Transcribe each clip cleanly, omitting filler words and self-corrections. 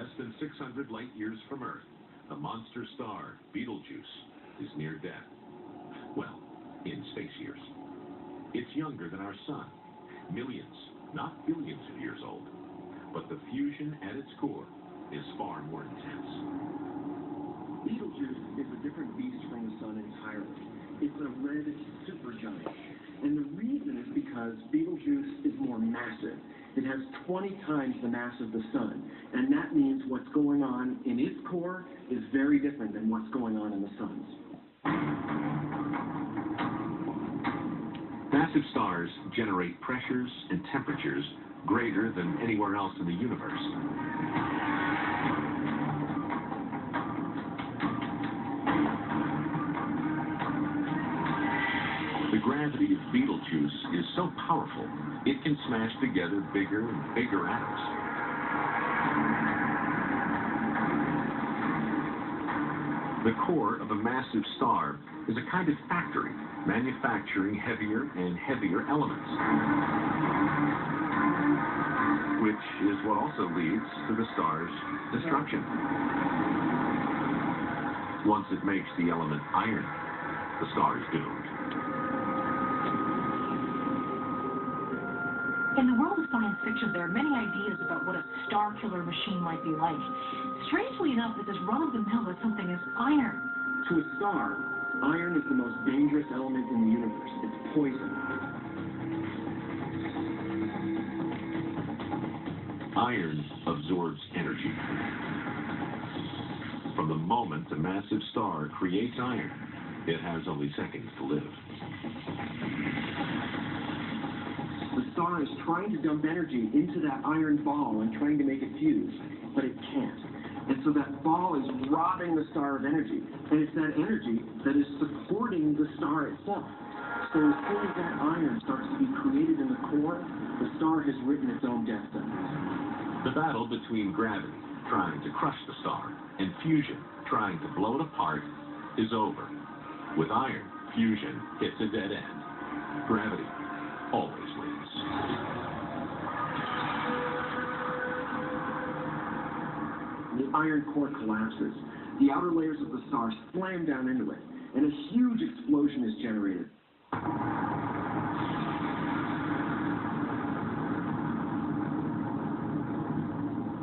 Less than 600 light years from Earth, the monster star, Betelgeuse, is near death. Well, in space years. It's younger than our sun, millions, not billions of years old. But the fusion at its core is far more intense. Betelgeuse is a different beast from the sun entirely. It's a red supergiant. And the reason is because Betelgeuse is more massive. It has 20 times the mass of the sun. And that means what's going on in its core is very different than what's going on in the sun's. Massive stars generate pressures and temperatures greater than anywhere else in the universe. The gravity of Betelgeuse is so powerful, it can smash together bigger and bigger atoms. The core of a massive star is a kind of factory, manufacturing heavier and heavier elements, which is what also leads to the star's destruction. Once it makes the element iron, the star is doomed. In the world of science fiction, there are many ideas about what a star killer machine might be like. Strangely enough, it's as run-of-the-mill as something as iron. To a star, iron is the most dangerous element in the universe. It's poison. Iron absorbs energy. From the moment a massive star creates iron, it has only seconds to live. The star is trying to dump energy into that iron ball and trying to make it fuse, but it can't. And so that ball is robbing the star of energy, and it's that energy that is supporting the star itself. So as soon as that iron starts to be created in the core, the star has written its own death sentence. The battle between gravity, trying to crush the star, and fusion, trying to blow it apart, is over. With iron, fusion hits a dead end. Gravity always wins. The iron core collapses. The outer layers of the star slam down into it, and a huge explosion is generated.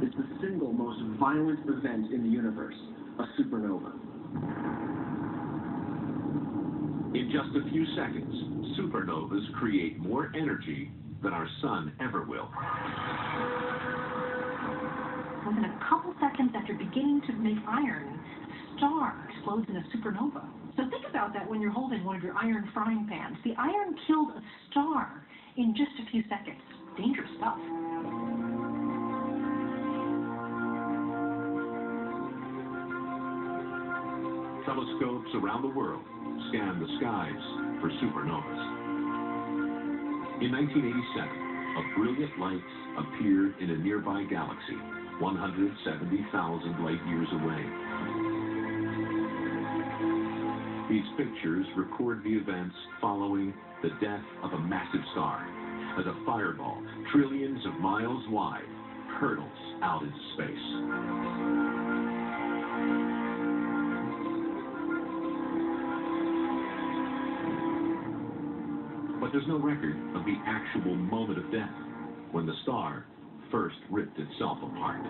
It's the single most violent event in the universe, a supernova. In just a few seconds, supernovas create more energy than our sun ever will. Within a couple seconds after beginning to make iron, the star explodes in a supernova. So think about that when you're holding one of your iron frying pans. The iron killed a star in just a few seconds. Dangerous stuff. Telescopes around the world scan the skies for supernovas. In 1987, a brilliant light appeared in a nearby galaxy, 170,000 light years away. These pictures record the events following the death of a massive star, as a fireball, trillions of miles wide, hurtles out into space. But there's no record of the actual moment of death, when the star first ripped itself apart.